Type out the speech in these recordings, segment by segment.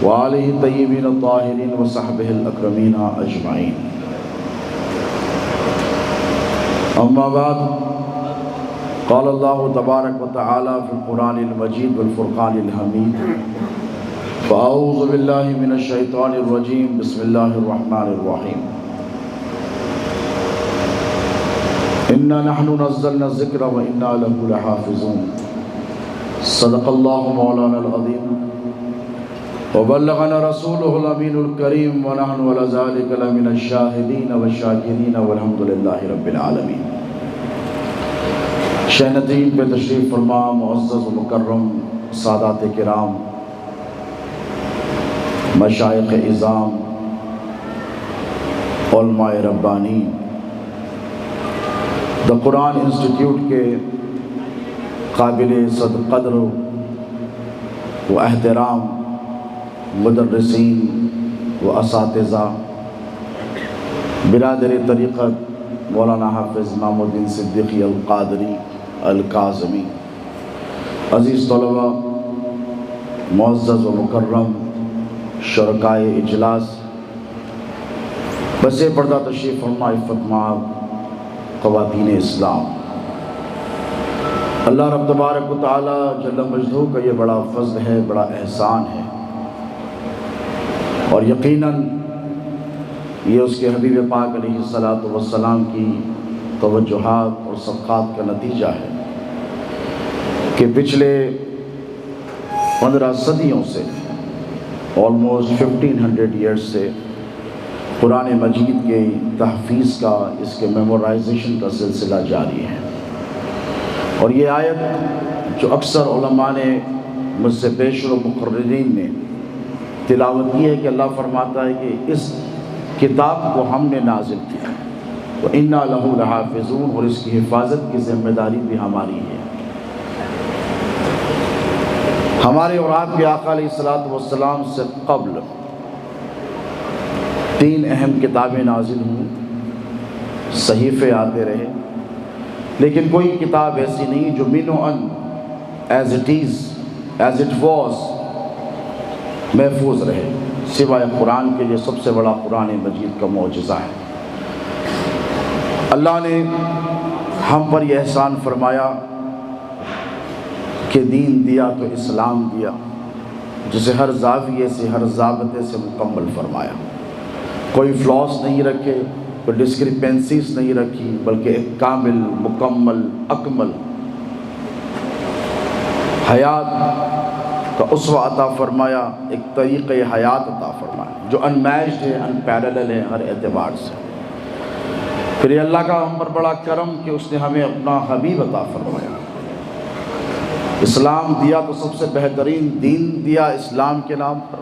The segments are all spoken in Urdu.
وآلہ الطیبین الطاہرین وصحبہ الاکرمین اجمعین۔ اما بعد، قال اللہ تبارک و تعالی فی القرآن المجید والفرقان الحمید، فاعوذ باللہ من الشیطان الرجیم، بسم اللہ الرحمن الرحیم۔ انا نحن نزلنا الذکر وانا له لحافظون، صدق اللہ مولانا العظیم وبلغنا رسوله الامین الکریم ونحن على ذلك لمن الشاہدین والشاکرین والحمد للہ رب العالمین۔ شہنتین پہ تشریف فرما معزز و مکرم سادات کرام، مشائخ اعظام، علماء ربانی، دا قرآن انسٹیٹیوٹ کے قابل صد قدر و احترام مدرسین و اساتذہ، برادر طریقت مولانا حافظ امام الدین صدیقی القادری الکاظمی، عزیز طلبہ، معزز و مکرم شرکائے اجلاس، بس پردہ تشریف فرما عفت مآب خواتین اسلام، اللہ رب تبارک و تعالی جل مجدہ کا یہ بڑا فضل ہے، بڑا احسان ہے، اور یقیناً یہ اس کے حبیب پاک علیہ السلام کی توجہات اور صدقات کا نتیجہ ہے کہ پچھلے 15 صدیوں سے، almost 1500 years سے قرآن مجید کے تحفیظ کا، اس کے میمورائزیشن کا سلسلہ جاری ہے۔ اور یہ آیت جو اکثر علماء نے مجھ سے پیشر و مقررین نے تلاوت کی ہے کہ اللہ فرماتا ہے کہ اس کتاب کو ہم نے نازل کیا وَإِنَّا لَهُ لَحَافِظُونَ، اور اس کی حفاظت کی ذمہ داری بھی ہماری ہے۔ ہمارے اور آپ کے آقا علیہ السلام سے قبل 3 اہم کتابیں نازل ہوئیں، صحیفے آتے رہے، لیکن کوئی کتاب ایسی نہیں جو من و ان as it was محفوظ رہے، سوائے قرآن کے۔ یہ سب سے بڑا قرآن مجید کا معجزہ ہے۔ اللہ نے ہم پر یہ احسان فرمایا کہ دین دیا تو اسلام دیا، جسے ہر زاویے سے، ہر ضابطے سے مکمل فرمایا، کوئی فلاس نہیں رکھے، کوئی ڈسکریپنسیز نہیں رکھی، بلکہ ایک کامل، مکمل، اکمل حیات کا اسوہ عطا فرمایا، ایک طریقہ حیات عطا فرمایا جو انمیچڈ ہے، ان پیرلل ہے ہر اعتبار سے۔ پھر یہ اللہ کا ہم پر بڑا کرم کہ اس نے ہمیں اپنا حبیب عطا فرمایا، اسلام دیا تو سب سے بہترین دین دیا اسلام کے نام پر،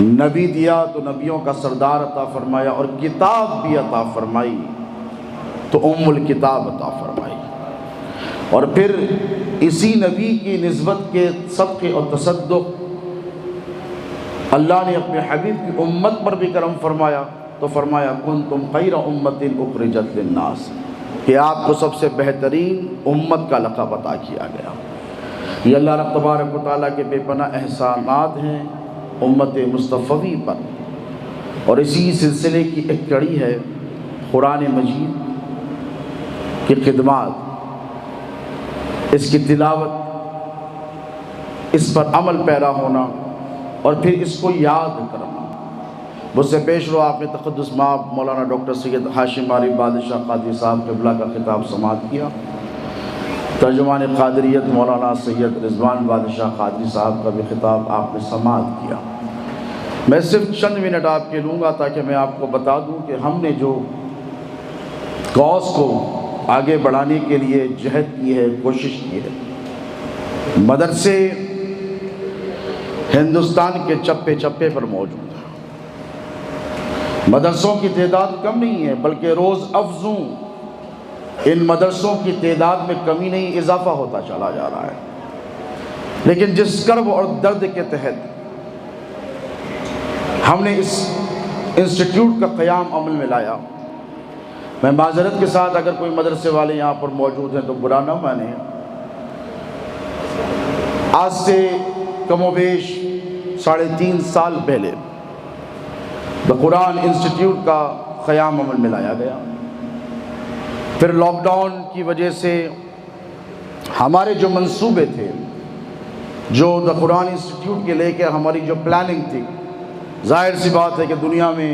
نبی دیا تو نبیوں کا سردار عطا فرمایا، اور کتاب بھی عطا فرمائی تو ام الکتاب عطا فرمائی۔ اور پھر اسی نبی کی نسبت کے صدقے اور تصدق اللہ نے اپنے حبیب کی امت پر بھی کرم فرمایا، تو فرمایا کنتم خیر امت اخرجت للناس، کہ آپ کو سب سے بہترین امت کا لقب عطا کیا گیا۔ یہ اللہ رب تبارک و تعالیٰ کے بے پناہ احسانات ہیں امت مصطفی پر، اور اسی سلسلے کی ایک کڑی ہے قرآن مجید کی خدمات، اس کی تلاوت، اس پر عمل پیرا ہونا، اور پھر اس کو یاد کرنا۔ مجھ سے پیش رو آپ نے تقدس مآب مولانا ڈاکٹر سید ہاشم عارف بادشاہ قادری صاحب قبلہ کا خطاب سماعت کیا، ترجمان قادریت مولانا سید رضوان بادشاہ قادری صاحب کا بھی خطاب آپ نے سماعت کیا۔ میں صرف چند منٹ آپ کے لوں گا تاکہ میں آپ کو بتا دوں کہ ہم نے جو کاز کو آگے بڑھانے کے لیے جہد کی ہے، کوشش کی ہے، مدرسے ہندوستان کے چپے چپے پر موجود ہیں، مدرسوں کی تعداد کم نہیں ہے، بلکہ روز افزوں ان مدرسوں کی تعداد میں کمی نہیں، اضافہ ہوتا چلا جا رہا ہے۔ لیکن جس کرب اور درد کے تحت ہم نے اس انسٹیٹیوٹ کا قیام عمل میں لایا، میں معذرت کے ساتھ اگر کوئی مدرسے والے یہاں پر موجود ہیں تو برا نہ مانیں، آج سے کم و بیش 3.5 سال پہلے دا قرآن انسٹیٹیوٹ کا قیام عمل میں لایا گیا۔ پھر لاک ڈاؤن کی وجہ سے ہمارے جو منصوبے تھے، جو دا قرآن انسٹیٹیوٹ کے لے کے ہماری جو پلاننگ تھی، ظاہر سی بات ہے کہ دنیا میں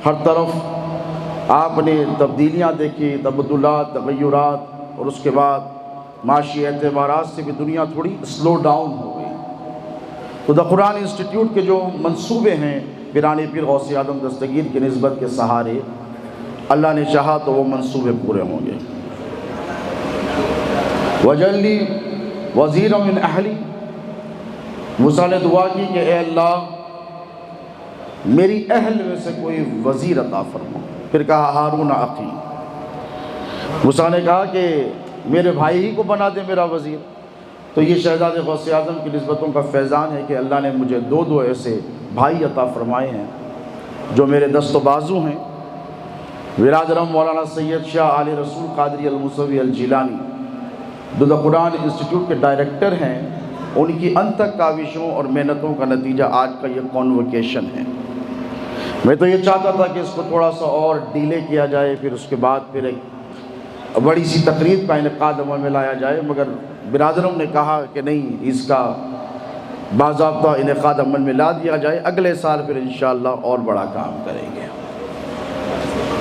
ہر طرف آپ نے تبدیلیاں دیکھی، تبدلات، تغیرات، اور اس کے بعد معاشی اعتبارات سے بھی دنیا تھوڑی سلو ڈاؤن ہو گئی۔ تو دا قرآن انسٹیٹیوٹ کے جو منصوبے ہیں پیرانے پیر غوث اعظم دستگیر کی نسبت کے سہارے، اللہ نے چاہا تو وہ منصوبے پورے ہوں گے۔ وجلی وزیر من اہلی، موسیٰ نے دعا کی کہ اے اللہ میری اہل میں سے کوئی وزیر عطا فرما۔ پھر کہا ہارون اخی، موسیٰ نے کہا کہ میرے بھائی ہی کو بنا دے میرا وزیر۔ تو یہ شہزادے غوث اعظم کی نسبتوں کا فیضان ہے کہ اللہ نے مجھے دو ایسے بھائی عطا فرمائے ہیں جو میرے دست و بازو ہیں۔ برادرم مولانا سید شاہ آل رسول قادری الموسوی الجیلانی جو دا قرآن انسٹیٹیوٹ کے ڈائریکٹر ہیں، ان کی انتھک کاوشوں اور محنتوں کا نتیجہ آج کا یہ کانوکیشن ہے۔ میں تو یہ چاہتا تھا کہ اس کو تھوڑا سا اور ڈیلے کیا جائے، پھر اس کے بعد پھر ایک بڑی سی تقریب کا انعقاد عمل میں لایا جائے، مگر برادروں نے کہا کہ نہیں، اس کا باضابطہ انعقاد عمل میں لا دیا جائے، اگلے سال پھر انشاءاللہ اور بڑا کام کریں گے۔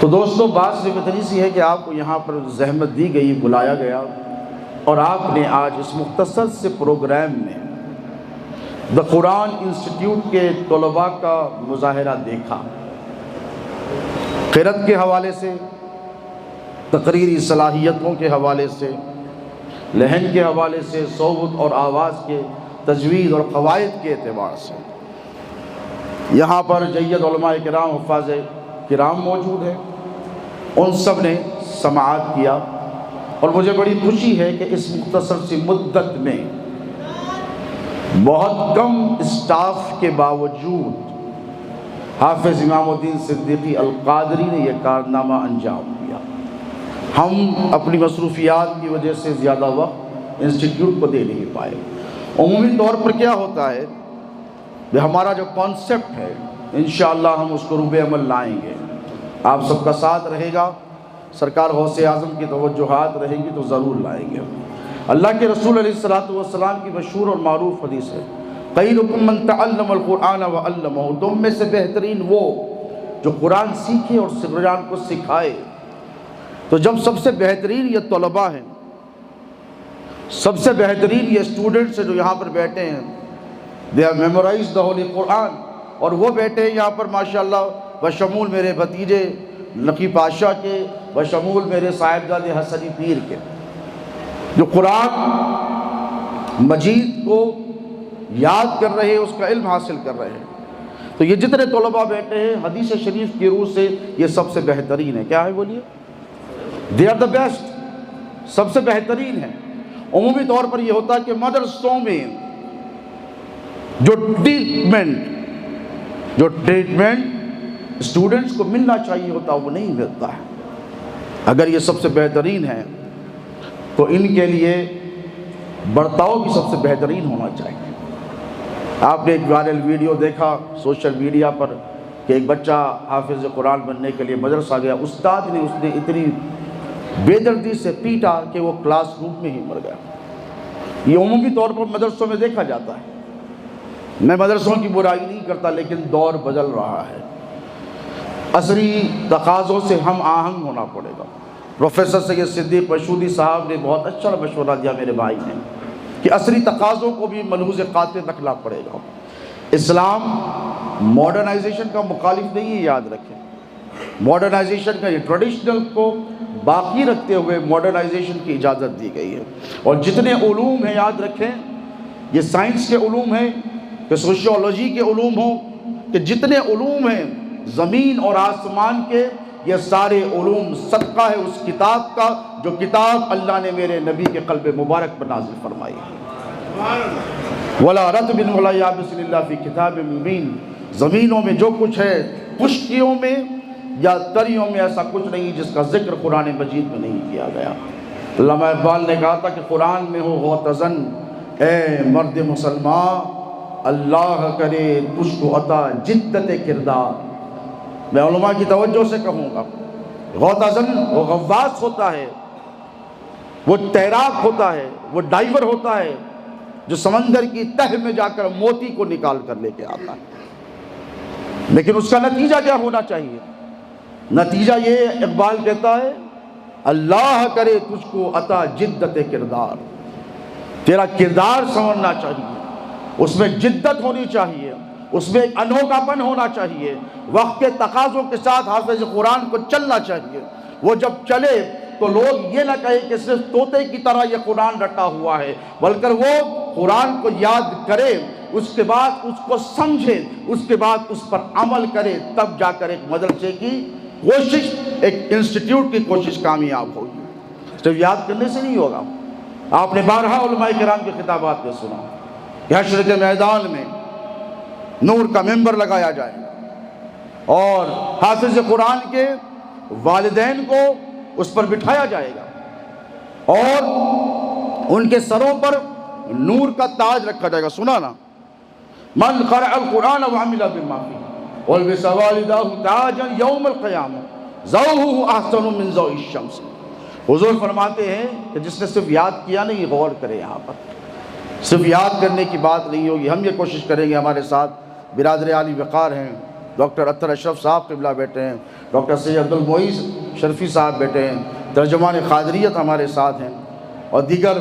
تو دوستو، بات صرف اتنی سی ہے کہ آپ کو یہاں پر زحمت دی گئی، بلایا گیا، اور آپ نے آج اس مختصر سے پروگرام میں دا قرآن انسٹیٹیوٹ کے طلباء کا مظاہرہ دیکھا۔ قرأت کے حوالے سے، تقریری صلاحیتوں کے حوالے سے، لہن کے حوالے سے، صوت اور آواز کے تجوید اور قواعد کے اعتبار سے یہاں پر جید علماء کرام، حفاظ کرام موجود ہیں، ان سب نے سماعت کیا، اور مجھے بڑی خوشی ہے کہ اس مختصر سی مدت میں بہت کم اسٹاف کے باوجود حافظ امام الدین صدیقی القادری نے یہ کارنامہ انجام دیا۔ ہم اپنی مصروفیات کی وجہ سے زیادہ وقت انسٹیٹیوٹ کو دے نہیں پائے۔ عمومی طور پر کیا ہوتا ہے کہ ہمارا جو کانسیپٹ ہے انشاءاللہ ہم اس کو روب عمل لائیں گے، آپ سب کا ساتھ رہے گا، سرکار غوث اعظم کی توجہات رہیں گی تو ضرور لائیں گے۔ اللہ کے رسول علیہ السلام کی مشہور اور معروف حدیث ہے، خیرکم من تعلم القرآن وعلمہ، تم میں سے بہترین وہ جو قرآن سیکھے اور قرآن کو سکھائے۔ تو جب سب سے بہترین یہ طلباء ہیں، سب سے بہترین یہ اسٹوڈنٹس ہیں جو یہاں پر بیٹھے ہیں، they have memorized the holy قرآن، اور وہ بیٹھے ہیں یہاں پر ماشاءاللہ، بشمول میرے بھتیجے نقی پاشا کے، بشمول میرے صاحبزادے حسنی پیر کے، جو قرآن مجید کو یاد کر رہے ہیں، اس کا علم حاصل کر رہے ہیں۔ تو یہ جتنے طلباء بیٹھے ہیں، حدیث شریف کی روح سے یہ سب سے بہترین ہے۔ کیا ہے بولیے؟ they are the best، سب سے بہترین ہے۔ عمومی طور پر یہ ہوتا ہے کہ مدرسوں میں جو ٹریٹمنٹ اسٹوڈنٹس کو ملنا چاہیے ہوتا وہ نہیں ملتا ہے۔ اگر یہ سب سے بہترین ہے تو ان کے لیے برتاؤ بھی سب سے بہترین ہونا چاہیے۔ آپ نے ایک وائرل ویڈیو دیکھا سوشل میڈیا پر کہ ایک بچہ حافظ قرآن بننے کے لیے مدرسہ گیا، استاد نے اس نے اتنی بے دردی سے پیٹا کہ وہ کلاس روم میں ہی مر گیا۔ یہ عمومی طور پر مدرسوں میں دیکھا جاتا ہے۔ میں مدرسوں کی برائی نہیں کرتا، لیکن دور بدل رہا ہے، عصری تقاضوں سے ہم آہنگ ہونا پڑے گا۔ پروفیسر سید صدیق مشہودی صاحب نے بہت اچھا مشورہ دیا میرے بھائی نے کہ عصری تقاضوں کو بھی ملحوظ خاطر رکھنا پڑے گا۔ اسلام ماڈرنائزیشن کا مخالف نہیں ہے، یاد رکھیں، ماڈرنائزیشن کا، یہ ٹریڈیشنل کو باقی رکھتے ہوئے ماڈرنائزیشن کی اجازت دی گئی ہے۔ اور جتنے علوم ہیں یاد رکھیں، یہ سائنس کے علوم ہیں کہ سوشیولوجی کے علوم ہوں کہ جتنے علوم ہیں زمین اور آسمان کے، یہ سارے علوم صدقہ ہے اس کتاب کا جو کتاب اللہ نے میرے نبی کے قلب مبارک پر نازل فرمائی ہے۔ وَلَا رَطْبٍ وَلَا يَابِسٍ إِلَّا فِي كِتَابٍ مُبِينٍ، زمینوں میں جو کچھ ہے، خشکیوں میں یا تریوں میں ایسا کچھ نہیں جس کا ذکر قرآن مجید میں نہیں کیا گیا۔ علامہ اقبال نے کہا تھا کہ قرآن میں ہو غوطزن، اے مرد مسلمان اللہ کرے تجھ کو عطا جدت کردار۔ میں علماء کی توجہ سے کہوں گا، غوطہ-زن وہ غواص ہوتا ہے، وہ تیراک ہوتا ہے، وہ ڈائیور ہوتا ہے جو سمندر کی تہ میں جا کر موتی کو نکال کر لے کے آتا ہے، لیکن اس کا نتیجہ کیا ہونا چاہیے؟ نتیجہ یہ اقبال کہتا ہے اللہ کرے تجھ کو عطا جدت کردار، تیرا کردار سنورنا چاہیے، اس میں جدت ہونی چاہیے، اس میں ایک انوکھا پن ہونا چاہیے، وقت کے تقاضوں کے ساتھ حافظ قرآن کو چلنا چاہیے۔ وہ جب چلے تو لوگ یہ نہ کہیں کہ صرف طوطے کی طرح یہ قرآن رٹا ہوا ہے، بلکہ وہ قرآن کو یاد کرے، اس کے بعد اس کو سمجھے، اس کے بعد اس پر عمل کرے، تب جا کر ایک مدرسے کی کوشش، ایک انسٹیٹیوٹ کی کوشش کامیاب ہوگی۔ صرف یاد کرنے سے نہیں ہوگا۔ آپ نے بارہا علماء کرام کی خطابات میں سنا کہ حشر کے میدان میں نور کا ممبر لگایا جائے گا اور حافظ قرآن کے والدین کو اس پر بٹھایا جائے گا اور ان کے سروں پر نور کا تاج رکھا جائے گا۔ سنا نا، من قرأ القرآن وعمل بما فيه والبس والداه تاجا یوم القیامہ ضوءه احسن من ضوء الشمس۔ حضور فرماتے ہیں کہ جس نے صرف یاد کیا نہیں، غور کرے، یہاں پر صرف یاد کرنے کی بات نہیں ہوگی۔ ہم یہ کوشش کریں گے، ہمارے ساتھ برادر عالی وقار ہیں، ڈاکٹر اطہر اشرف صاحب قبلہ بیٹھے ہیں، ڈاکٹر سید عبدالمعیز شرفی صاحب بیٹھے ہیں، ترجمان خادریت ہمارے ساتھ ہیں، اور دیگر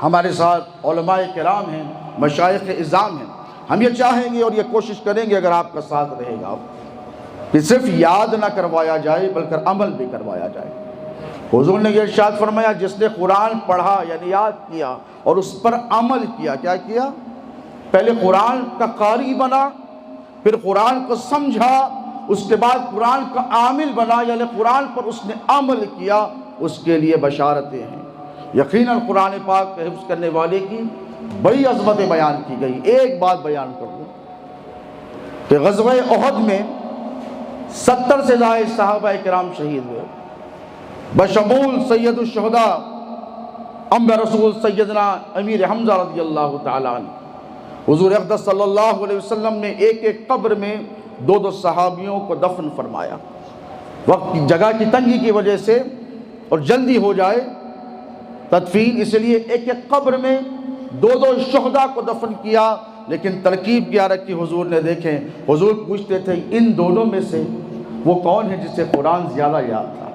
ہمارے ساتھ علماء کرام ہیں، مشائخ اعظام ہیں۔ ہم یہ چاہیں گے اور یہ کوشش کریں گے اگر آپ کا ساتھ رہے گا کہ صرف یاد نہ کروایا جائے بلکہ عمل بھی کروایا جائے۔ حضور نے یہ ارشاد فرمایا جس نے قرآن پڑھا یعنی یاد کیا اور اس پر عمل کیا، کیا کیا؟ پہلے قرآن کا قاری بنا، پھر قرآن کو سمجھا، اس کے بعد قرآن کا عامل بنا، یعنی قرآن پر اس نے عمل کیا، اس کے لیے بشارتیں ہیں۔ یقیناً قرآن پاک کے حفظ کرنے والے کی بڑی عظمتیں بیان کی گئی۔ ایک بات بیان کر دوں کہ غزوہ احد میں 70 سے زائد صحابہ کرام شہید ہوئے، بشمول سید الشہداء انبیاء رسول سیدنا امیر حمزہ رضی اللہ تعالیٰ عنہ۔ حضور اقدس صلی اللہ علیہ وسلم نے ایک ایک قبر میں دو صحابیوں کو دفن فرمایا، وقت کی جگہ کی تنگی کی وجہ سے اور جلدی ہو جائے تدفین، اس لیے ایک ایک قبر میں دو شہداء کو دفن کیا، لیکن ترکیب کیا رکھی حضور نے۔ دیکھیں، حضور پوچھتے تھے ان دونوں میں سے وہ کون ہے جسے قرآن زیادہ یاد تھا؟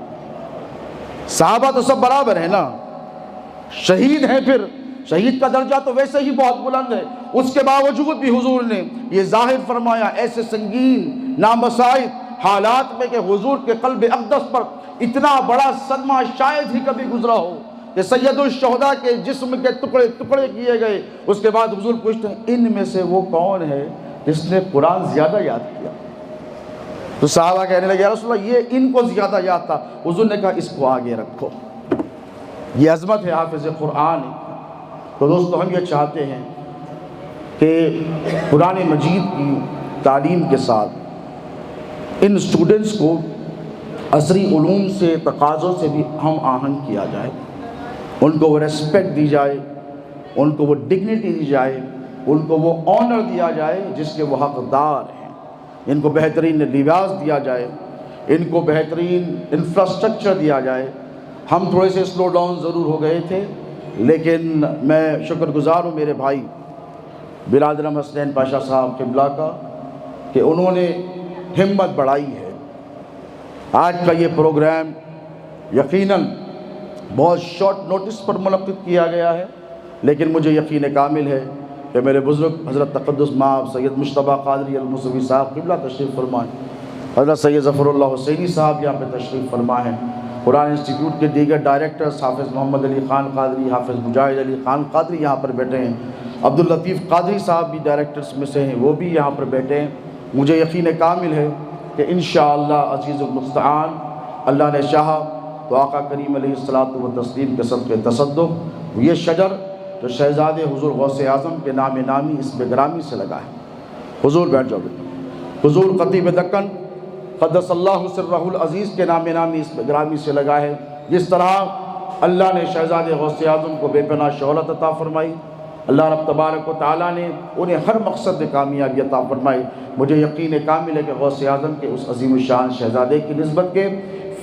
صحابہ تو سب برابر ہیں نا، شہید ہیں، پھر شہید کا درجہ تو ویسے ہی بہت بلند ہے، اس کے باوجود بھی حضور نے یہ ظاہر فرمایا ایسے سنگین نامساعد حالات میں کہ حضور کے قلب اقدس پر اتنا بڑا صدمہ شاید ہی کبھی گزرا ہو کہ سید الشہداء کے جسم کے ٹکڑے ٹکڑے کیے گئے۔ اس کے بعد حضور پوچھتے ہیں ان میں سے وہ کون ہے جس نے قرآن زیادہ یاد کیا؟ تو صحابہ کہنے لگے یا رسول اللہ یہ ان کو زیادہ یاد تھا۔ حضور نے کہا اس کو آگے رکھو، یہ عظمت ہے حافظ قرآن۔ تو دوستو ہم یہ چاہتے ہیں کہ قرآن مجید کی تعلیم کے ساتھ ان اسٹوڈنٹس کو عصری علوم سے تقاضوں سے بھی ہم آہنگ کیا جائے، ان کو وہ ریسپیکٹ دی جائے، ان کو وہ ڈگنیٹی دی جائے، ان کو وہ آنر دیا جائے جس کے وہ حقدار ہیں، ان کو بہترین لباس دیا جائے، ان کو بہترین انفراسٹرکچر دیا جائے۔ ہم تھوڑے سے سلو ڈاؤن ضرور ہو گئے تھے، لیکن میں شکر گزار ہوں میرے بھائی برادر حسنین پاشا صاحب قبلہ کا کہ انہوں نے ہمت بڑھائی ہے۔ آج کا یہ پروگرام یقیناً بہت شارٹ نوٹس پر منعقد کیا گیا ہے، لیکن مجھے یقین کامل ہے کہ میرے بزرگ حضرت تقدس مآب سید مجتبیٰ قادری الموسوی صاحب قبلہ تشریف فرمائیں، حضرت سید ظفر اللہ حسینی صاحب یہاں پہ تشریف فرمائیں، قرآن انسٹیٹیوٹ کے دیگر ڈائریکٹرز حافظ محمد علی خان قادری، حافظ مجاہد علی خان قادری یہاں پر بیٹھے ہیں، عبداللطیف قادری صاحب بھی ڈائریکٹرز میں سے ہیں، وہ بھی یہاں پر بیٹھے ہیں۔ مجھے یقین کامل ہے کہ انشاءاللہ عزیز المستعان اللہ نے چاہا تو آقا کریم علیہ الصلوۃ والتسلیم کے صدقے تصدق یہ شجر جو شہزاد حضور غوث اعظم کے نام نامی اس میں گرامی سے لگا ہے۔ حضور بیٹھ جاؤ، حضور خطیب دکن قدس اللہ سرہ العزیز کے نام نامی اس میں گرامی سے لگا ہے۔ جس طرح اللہ نے شہزاد غوث اعظم کو بے پناہ شہرت عطا فرمائی، اللہ رب تبارک و تعالیٰ نے انہیں ہر مقصد میں کامیابی عطا فرمائی۔ مجھے یقین کامل ہے کہ غوث اعظم کے اس عظیم الشان شہزادے کی نسبت کے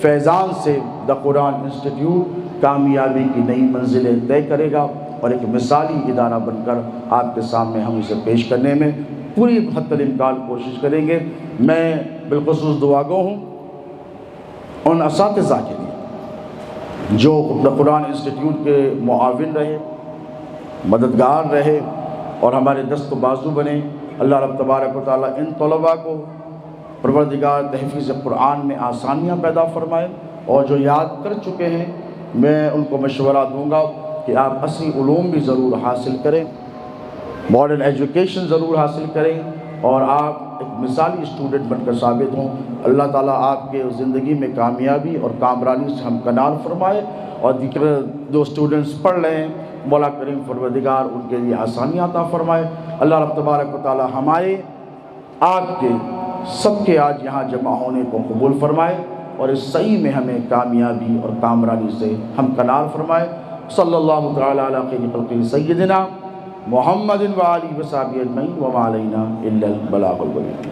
فیضان سے دا قرآن انسٹیٹیوٹ کامیابی کی نئی منزلیں طے کرے گا، اور ایک مثالی ادارہ بن کر آپ کے سامنے ہم اسے پیش کرنے میں پوری حد الامکان کوشش کریں گے۔ میں بالخصوص دعا گو ہوں ان اساتذہ کے لیے جو دا قرآن انسٹیٹیوٹ کے معاون رہے، مددگار رہے اور ہمارے دست و بازو بنے۔ اللہ رب تبارک و تعالیٰ ان طلباء کو پروردگار تحفیظ قرآن میں آسانیاں پیدا فرمائے، اور جو یاد کر چکے ہیں میں ان کو مشورہ دوں گا کہ آپ اصلی علوم بھی ضرور حاصل کریں، ماڈرن ایجوکیشن ضرور حاصل کریں، اور آپ ایک مثالی اسٹوڈنٹ بن کر ثابت ہوں۔ اللہ تعالیٰ آپ کے زندگی میں کامیابی اور کامرانی سے ہمکنار فرمائے، اور دیگر جو اسٹوڈنٹس پڑھ رہے ہیں مولا کریم پروردگار ان کے لیے آسانیاں عطا فرمائے۔ اللہ رب تبارک و تعالیٰ ہمارے آپ کے سب کے آج یہاں جمع ہونے کو قبول فرمائے، اور اس صحیح میں ہمیں کامیابی اور کامرانی سے ہمکنار فرمائے۔ صلی اللہ تعالیٰ علی خیر خلقہ سیدنا محمد و آلہ و صحبہ اجمعین، وما علینا الا البلاغ المبین۔